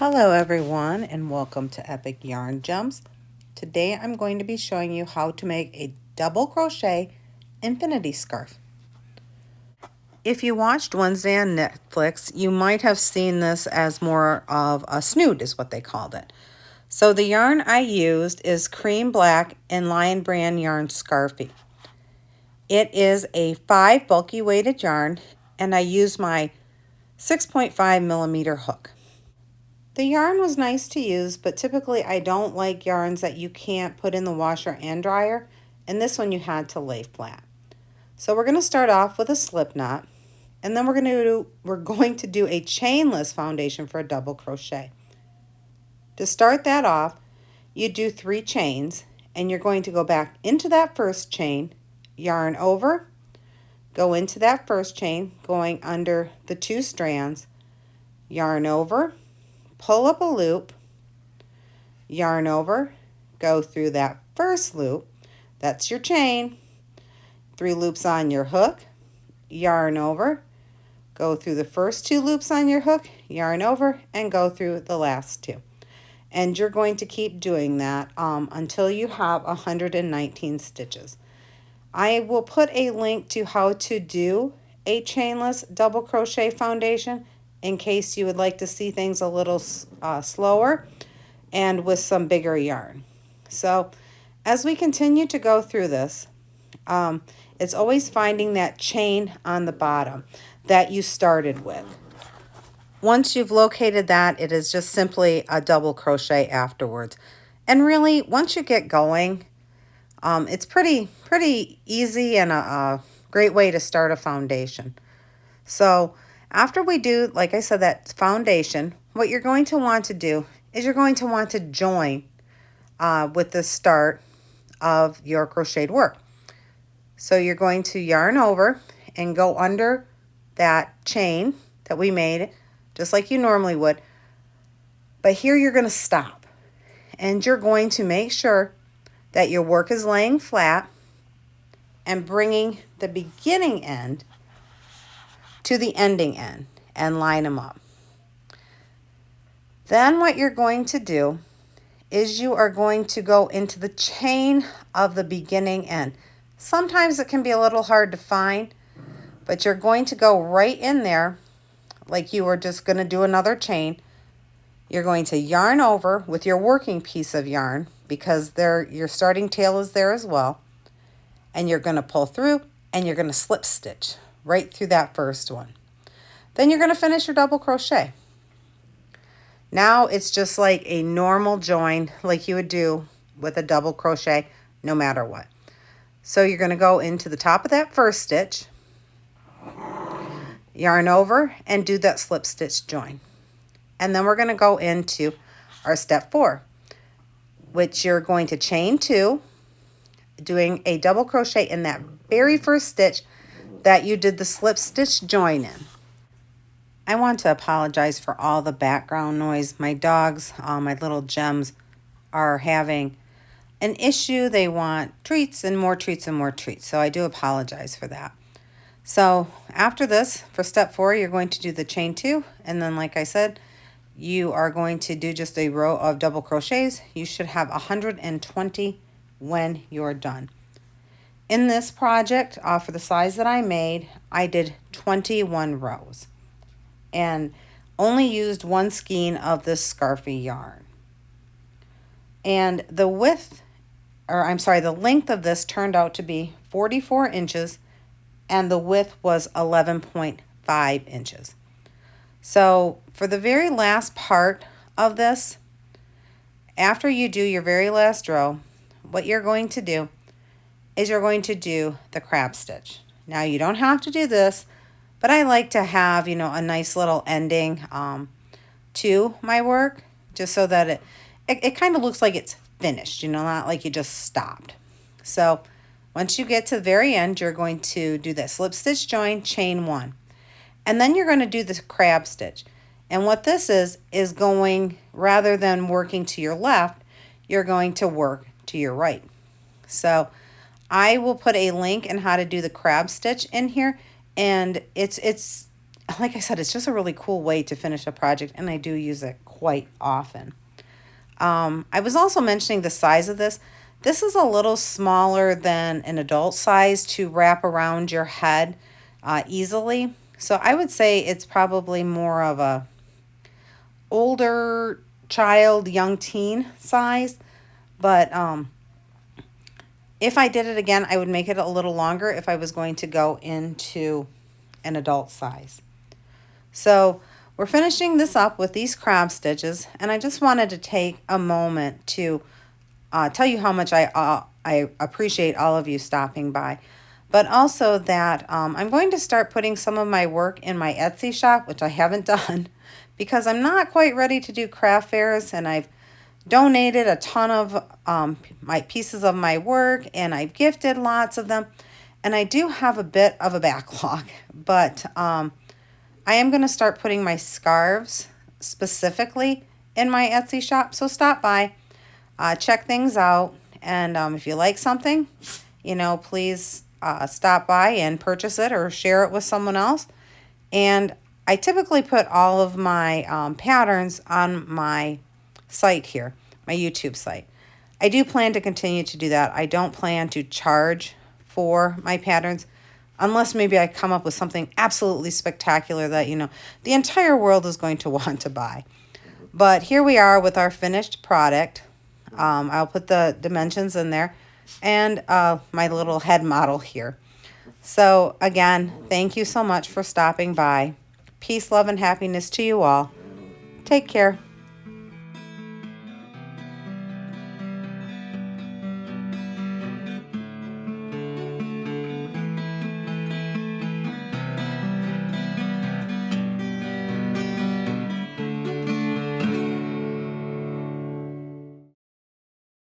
Hello everyone and welcome to Epic Yarn Jumps. Today I'm going to be showing you how to make a double crochet infinity scarf. If you watched Wednesday on Netflix, you might have seen this as more of a snood is what they called it. So the yarn I used is cream black and Lion Brand yarn Scarfie. It is a 5 bulky weighted yarn and I used my 6.5 millimeter hook. The yarn was nice to use, but typically I don't like yarns that you can't put in the washer and dryer, and this one you had to lay flat. So we're going to start off with a slip knot, and then we're going to do a chainless foundation for a double crochet. To start that off, you do 3 chains, and you're going to go back into that first chain, yarn over, go into that first chain, going under the 2 strands, yarn over, pull up a loop, yarn over, go through that first loop, that's your chain, 3 loops on your hook, yarn over, go through the first 2 loops on your hook, yarn over, and go through the last 2. And you're going to keep doing that until you have 119 stitches. I will put a link to how to do a chainless double crochet foundation in case you would like to see things a little slower and with some bigger yarn. So as we continue to go through this, it's always finding that chain on the bottom that you started with. Once you've located that, it is just simply a double crochet afterwards. And really, once you get going, it's pretty easy and a great way to start a foundation. So after we do, like I said, that foundation, what you're going to want to do is you're going to want to join with the start of your crocheted work. So you're going to yarn over and go under that chain that we made, just like you normally would. But here you're going to stop. And you're going to make sure that your work is laying flat and bringing the beginning end to the ending end and line them up. Then what you're going to do is you are going to go into the chain of the beginning end. Sometimes it can be a little hard to find, but you're going to go right in there like you were just going to do another chain. You're going to yarn over with your working piece of yarn because your starting tail is there as well. And you're going to pull through and you're going to slip stitch right through that first one. Then you're going to finish your double crochet. Now it's just like a normal join like you would do with a double crochet no matter what. So you're going to go into the top of that first stitch, yarn over, and do that slip stitch join. And then we're going to go into our step 4, which you're going to chain 2, doing a double crochet in that very first stitch that you did the slip stitch join in. I want to apologize for all the background noise. My dogs, my little gems, are having an issue. They want treats and more treats and more treats. So I do apologize for that. So after this, for step 4, you're going to do the chain 2. And then like I said, you are going to do just a row of double crochets. You should have 120 when you're done. In this project, for the size that I made, I did 21 rows and only used 1 skein of this scarfie yarn. And the length of this turned out to be 44 inches and the width was 11.5 inches. So for the very last part of this, after you do your very last row, what you're going to do is you're going to do the crab stitch. Now you don't have to do this, but I like to have, a nice little ending to my work, just so that it kind of looks like it's finished, not like you just stopped. So once you get to the very end, you're going to do that slip stitch join, chain 1. And then you're going to do the crab stitch. And what this is going, rather than working to your left, you're going to work to your right. So I will put a link in how to do the crab stitch in here. And it's like I said, it's just a really cool way to finish a project, and I do use it quite often. I was also mentioning the size of this. This is a little smaller than an adult size to wrap around your head easily. So I would say it's probably more of a older child, young teen size. But if I did it again, I would make it a little longer if I was going to go into an adult size. So we're finishing this up with these crab stitches, and I just wanted to take a moment to tell you how much I appreciate all of you stopping by, but also that I'm going to start putting some of my work in my Etsy shop, which I haven't done because I'm not quite ready to do craft fairs, and I've donated a ton of my pieces of my work, and I've gifted lots of them, and I do have a bit of a backlog, but I am going to start putting my scarves specifically in my Etsy shop. So stop by, check things out. And if you like something, please stop by and purchase it or share it with someone else. And I typically put all of my patterns on my site here, my YouTube site. I do plan to continue to do that. I don't plan to charge for my patterns, unless maybe I come up with something absolutely spectacular that, the entire world is going to want to buy. But here we are with our finished product. I'll put the dimensions in there and my little head model here. So again, thank you so much for stopping by. Peace, love, and happiness to you all. Take care.